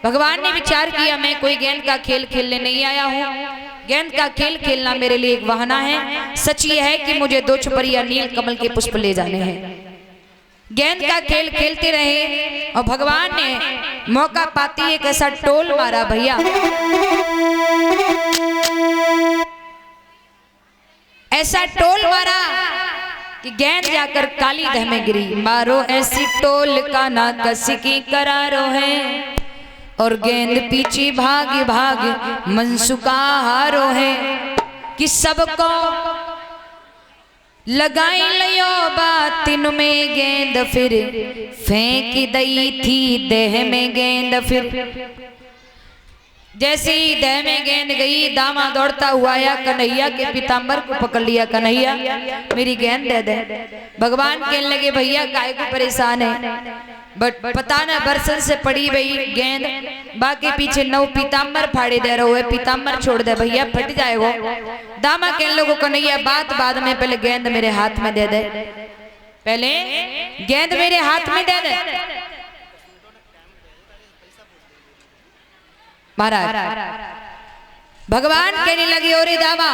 भगवान ने विचार किया मैं कोई गेंद का खेल खेलने नहीं आया हूँ, गेंद का खेल खेलना मेरे लिए एक बहाना है। सच ये है कि मुझे 2 छपरिया नील कमल के पुष्प ले जाने हैं। गेंद का खेल खेलते रहे और भगवान ने मौका पाती एक ऐसा टोल मारा भैया, ऐसा टोल मारा कि गेंद जाकर काली दह में गिरी। मारो ऐसी टोल का ना कसी की करारो है, और गेंद पीछे भाग भाग मनसुका हारो है। कि सबको लगाई लियो बातिन में गेंद, फिर फेंक दई थी देह में गेंद। फिर जैसे ही देह में गेंद गई, दामा दौड़ता हुआ आया, कन्हैया के पीताम्बर को पकड़ लिया। कन्हैया मेरी गेंद दे दे। भगवान कहने लगे भैया काय को परेशान है, बट पता ना बरसन से पड़ी गई गेंद, बाकी पीछे 9 पीताम्बर फाड़े दे रहे हो, पीताम्बर छोड़ दे भैया फट जाएगा। दामा कहने लगे कन्हैया बात बाद में, पहले गेंद मेरे हाथ में दे दे, पहले गेंद मेरे हाथ में दे दे। महाराज भगवान कहने लगे ओरे दामा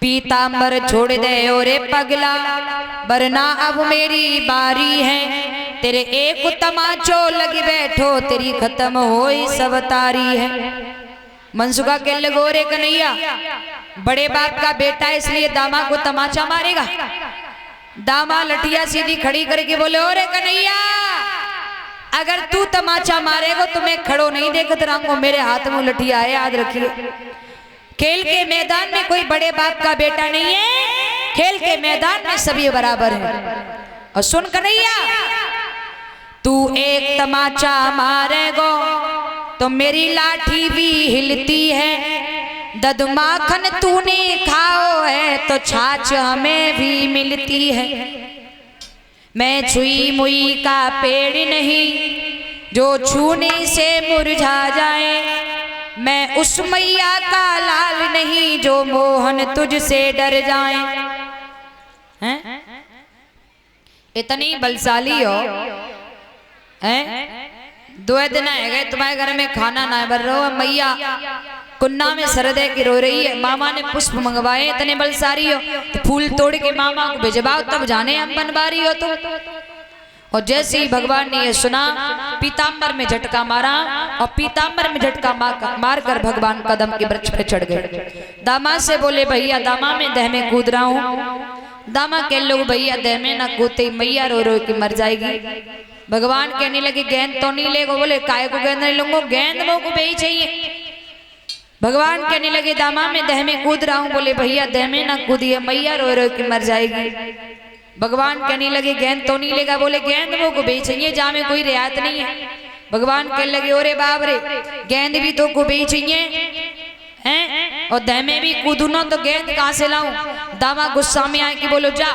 पीताम्बर छोड़ दे ओरे पगला, वरना अब मेरी बारी है। तेरे एक तमाचो लगी बैठो, तेरी खत्म होई सब तारी है। मनसुखा कहने लगे ओरे कन्हैया बड़े बाप का बेटा इसलिए दामा को तमाचा मारेगा। दामा लठिया सीधी खड़ी करके बोले ओरे कन्हैया अगर तू तमाचा मारेगा तो मैं खड़ो नहीं देखत रहूंगा, मेरे हाथ में लठिया है याद रखिए। खेल के मैदान में कोई बड़े बाप का बेटा नहीं है, खेल के मैदान में सभी बराबर हैं। और सुन कन्हैया तू एक तमाचा मारेगो तो मेरी लाठी भी हिलती है, दद माखन तूने खाओ है तो छाछ हमें भी मिलती है। मैं छुई मुई का पेड़ नहीं जो छूने से मुरझा जाए, मैं उस मैया का लाल नहीं जो मोहन तुझसे डर जाए। हैं? इतनी बलशाली हो हैं? 2 दिन आए गए तुम्हारे घर में खाना ना बन रहा, मैया कुन्ना में सरदे की रो रही है, मामा ने पुष्प मंगवाए, इतने बलसारी हो तो फूल तोड़ के मामा को भिजवाओ तब जाने हम बनवारी हो तुम। और जैसे ही भगवान ने ये सुना पीताम्बर में झटका मारा, और पीताम्बर में झटका मारकर भगवान कदम के वृक्ष पे चढ़ गए। दामा से बोले भैया दामा मैं दह में कूद रहा हूँ। दामा कह लो भैया दह में ना कूदते मैया रो रो के मर जाएगी। भगवान कहने लगे गेंद तो नहीं लेगो, बोले काय को गेंद नहीं लूंगो, गेंद वो को भी चाहिए। भगवान कहने लगे दामा मैं दह में कूद रहा हूँ, बोले भैया दह में ना कूदिए मैया रो रो के मर जाएगी। भगवान कहने लगे गेंद तो नहीं लेगा, बोले गेंद वो को भी चाहिए, जा में कोई रियायत नहीं है। भगवान कहने लगे ओरे बाप रे गेंद भी तो को भी चाहिए हैं, और दह में भी कूदू ना तो गेंद कहाँ से लाऊं। दामा गुस्सा में आए कि बोलो जा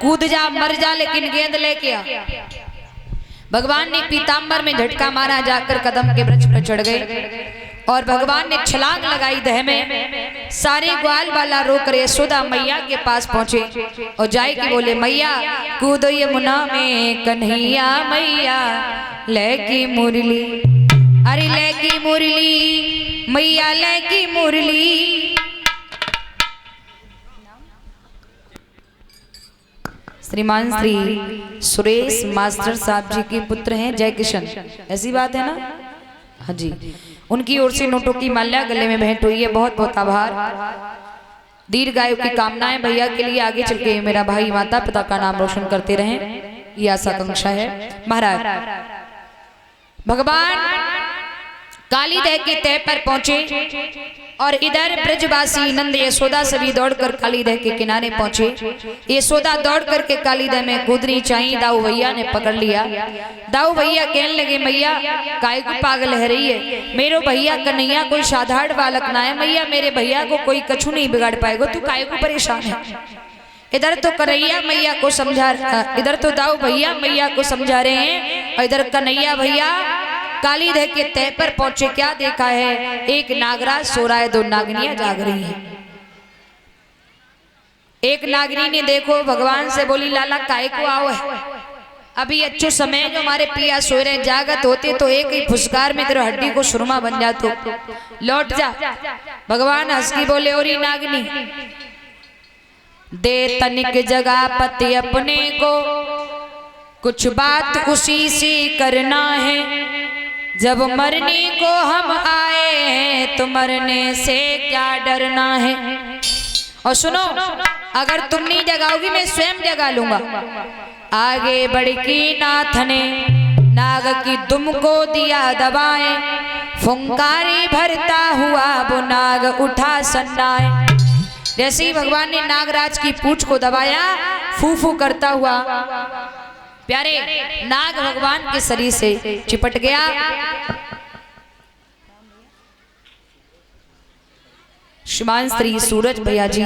कूद जा मर जा लेकिन गेंद लेके आ। भगवान ने पीताम्बर में झटका मारा, जाकर कदम के वृक्ष पर चढ़ गए और भगवान ने छलांग लगाई दह में। सारे ग्वाल वाला रोकर यशोदा मैया के पास पहुंचे और जाए कि बोले मैया कूदो यमुना में कन्हैया मैया लेकी मुरली, अरे लेकी मुरली मैया लेकी मुरली। श्रीमान श्री सुरेश मास्टर साहब जी के पुत्र हैं जय किशन, ऐसी बात है ना? हाँ जी, उनकी ओर से नोटों की माल्या गले में भेंट हुई है। बहुत बहुत आभार, दीर्घायु की कामनाएं भैया के लिए, आगे चल के मेरा भाई माता पिता का नाम रोशन करते रहें, ये आशा आकांक्षा है। महाराज भगवान काली दह के तह पर पहुंचे और इधर ब्रजवासी नंद यशोदा सभी दौड़कर काली दह के किनारे पहुंचे। यशोदा दौड़ करके काली दह में कूदनी चाहिए, दाऊ भैया ने पकड़ लिया। दाऊ भैया कहने लगे मैया काय को पागल है रही है, मेरो भैया कन्हैया कोई साधारण बालक ना है, मैया मेरे भैया को कोई कछु नहीं बिगाड़ पाएगा, तू काय को परेशान है। इधर तो कन्हैया मैया को समझा, इधर तो दाऊ भैया मैया को समझा रहे हैं और इधर कन्हैया भैया काली दह के तह पर पहुंचे। क्या देखा है, एक नागराज सो रहा है, 2 नागनियां जाग रही हैं। एक नागनी ने देखो भगवान से बोली लाला काय को आओ है, अभी अच्छो समय जो हमारे पिया सोए रहे, जागत होते तो एक ही फुसकार में तेरे हड्डी को सुरमा बन जा, तो लौट जा। भगवान हंस की बोले, ओरी नागनी दे तनिक जगह पति अपने को, कुछ बात उसी से करना है, जब मरने को हम आए हैं तो मरने से क्या डरना है। और सुनो, अगर तुम नहीं जगाओगी मैं स्वयं जगा लूंगा। आगे बढ़ की नाथ ने नाग की दुम को दिया दबाए, फुंकारी भरता हुआ वो नाग उठा सन्नाए। जैसे ही भगवान ने नागराज की पूंछ को दबाया, फू फू करता हुआ प्यारे नाग भगवान के शरीर से चिपट गया। श्रीमान श्री सूरज भैया जी,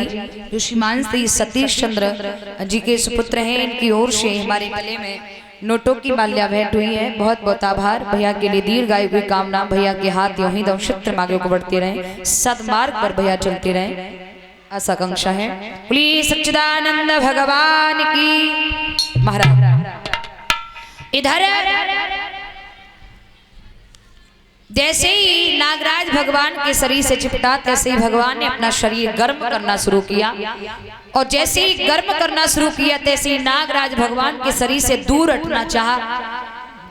जो श्रीमान श्री सतीश चंद्र जी के सुपुत्र हैं, इनकी ओर से हमारे गले में नोटों की माल्या भेंट हुई है। बहुत बहुत आभार। भैया के लिए दीर्घायु की कामना, भैया के हाथ यूं ही दम आगे को बढ़ते रहे, सदमार्ग पर भैया चलते रहे, ऐसा आकांक्षा है। प्लीज सच्चिदानंद भगवान की महाराज। इधर जैसे ही नागराज भगवान के शरीर से चिपटा, तैसे ही भगवान ने अपना शरीर गर्म करना शुरू किया, और जैसे ही गर्म करना शुरू किया तैसे ही नागराज भगवान के शरीर से दूर हटना चाहा।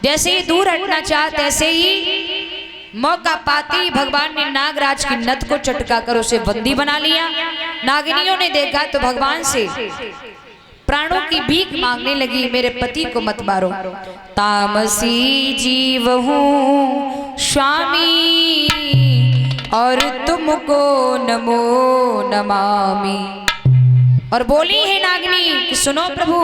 जैसे ही दूर हटना चाहा तैसे ही मौका पाते ही भगवान ने नागराज की नथ को चटका कर उसे बंदी बना लिया। नागिनियों ने देखा तो भगवान से प्राणों की भीख मांगने लगी, मेरे पति को मत मारो, तामसी जीव हूँ स्वामी और तुमको नमो नमामि। और बोली है नागिनी कि सुनो प्रभु,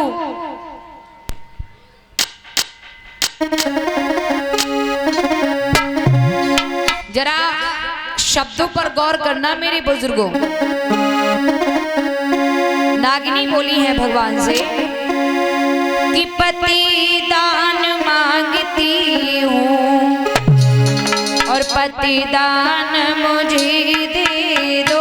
जरा शब्दों पर गौर करना मेरे बुजुर्गों। नागिनी बोली है भगवान से कि पति दान मांगती हूँ और पति दान मुझे दे दो।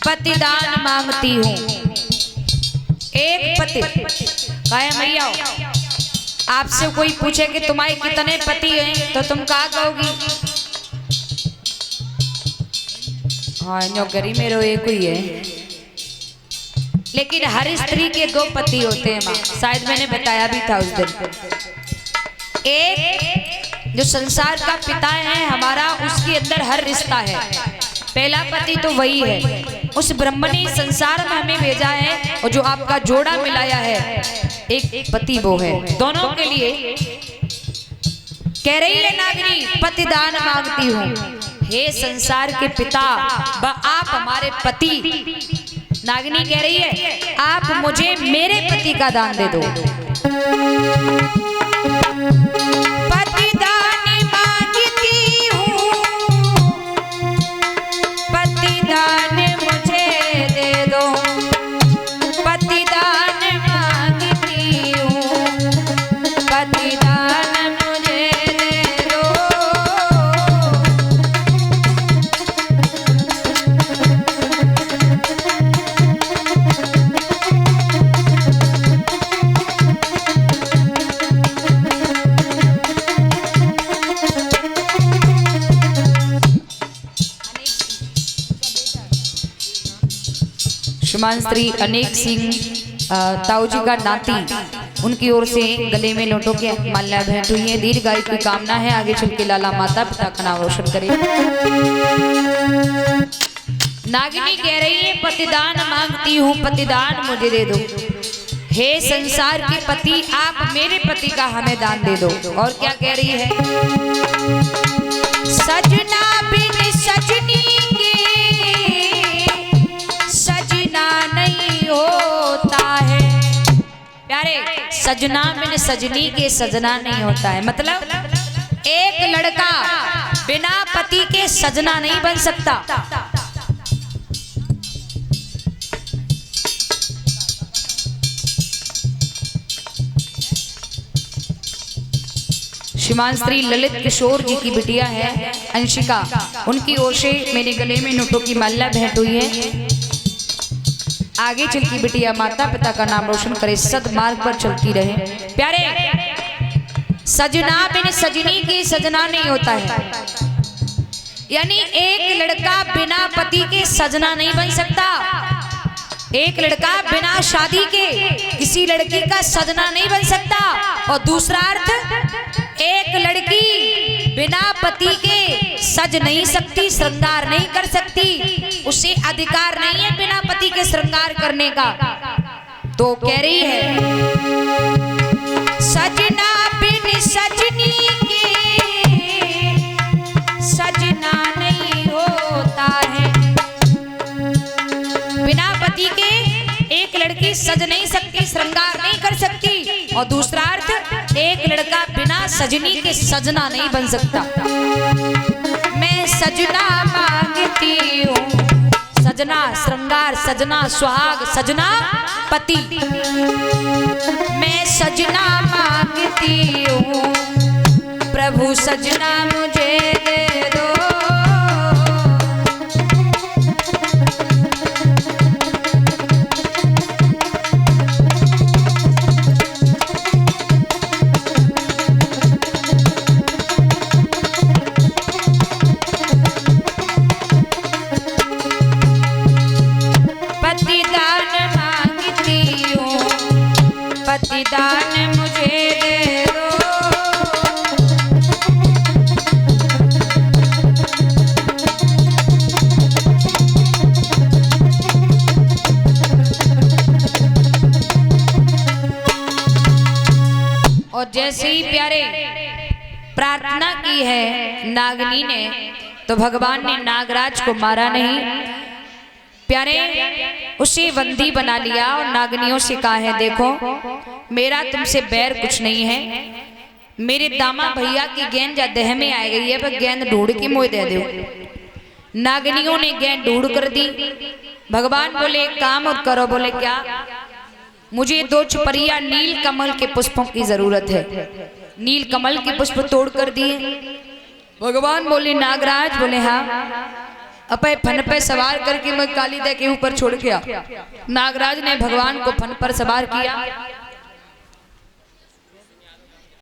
पतिदान मांगती हूँ। एक पति कहे मैया, आपसे कोई पूछे कि तुम्हारे कितने पति हैं तो तुम क्या कहोगी? हाँ नौकरी मेरो एक ही है, लेकिन हर स्त्री के दो पति होते हैं माँ, शायद मैंने बताया भी था उस दिन। एक जो संसार का पिता है हमारा, उसके अंदर हर रिश्ता है। पहला पति तो वही है, उस ब्रह्म ने संसार में हमें भेजा है, और जो आपका जोड़ा मिलाया है एक पति वो है। दोनों के लिए कह रही है नागिनी, पतिदान मांगती हूँ, हे संसार के पिता व आप हमारे पति। नागिनी कह रही है आप मुझे मेरे पति का दान दे दो। पतिदान मांगती हूँ, पतिदान मुझे दे दो, पतिदान मांगती हूँ, पतिदान मुझे दे दो। श्रीमान श्री अनेक सिंह ताऊ जी का नाती, उनकी ओर से गले में नोटों के माल्या भेंट हुई है। दीर्घायु की कामना है, आगे चल के लाला माता पिता का नाम रोशन करे। नागिनी कह रही है पतिदान मांगती हूँ, पतिदान मुझे दे दो। हे संसार के पति आप मेरे पति का हमें दान दे दो। और क्या कह रही है? सजना बिन सजनी के सजना नहीं होता है। प्यारे, सजना बिन सजनी के सजना नहीं होता है। मतलब एक लड़का बिना पति के सजना नहीं बन सकता। श्रीमान श्री ललित किशोर जी की बिटिया है अंशिका, उनकी ओर से मेरे गले में नोटों की माला भेंट हुई है। आगे चल की बिटिया माता पिता का नाम रोशन करे, सदमार्ग पर चलती रहे। प्यारे, सजना बिन सजनी की सजना नहीं होता है, यानी एक लड़का बिना पति के सजना नहीं बन सकता। एक लड़का बिना शादी के किसी लड़की का सजना नहीं बन सकता। और दूसरा अर्थ, एक लड़की बिना पति के सज नहीं सकती, श्रृंगार नहीं कर सकती, उसे अधिकार नहीं है बिना पति के श्रृंगार करने का। तो कह रही है सजना बिन सजनी के सजना नहीं होता है। बिना पति के एक लड़की सज नहीं सकती, श्रृंगार नहीं कर सकती। और दूसरा अर्थ, एक लड़का बिना सजनी के सजना नहीं बन सकता। मैं सजना मांगती हूँ, सजना श्रृंगार, सजना सुहाग, सजना पति। मैं सजना मांगती हूँ, प्रभु सजना मुझे दे दो। दान मुझे दे दो। और जैसे ही प्यारे प्रार्थना की है नागनी ने, तो भगवान ने नागराज को मारा नहीं, प्यारे उसे बंदी बना लिया। और नागनियों से कहा है, देखो मेरा तुमसे बैर कुछ नहीं है, मेरे दामा भैया की गेंद या देह में आ गई है, पर गेंद ढूंढ के मुझे दे दो। नागनियों ने गेंद ढूंढ कर दी। भगवान बोले एक काम और करो। बोले क्या? मुझे 2 छुपरिया नील कमल के पुष्पों की जरूरत है। नील कमल के पुष्प तोड़ कर दिए। भगवान बोले नागराज? बोले हाँ। अपने फन पे सवार करके मैं काली दे के ऊपर छोड़ के आ। नागराज ने भगवान को फन पर सवार किया।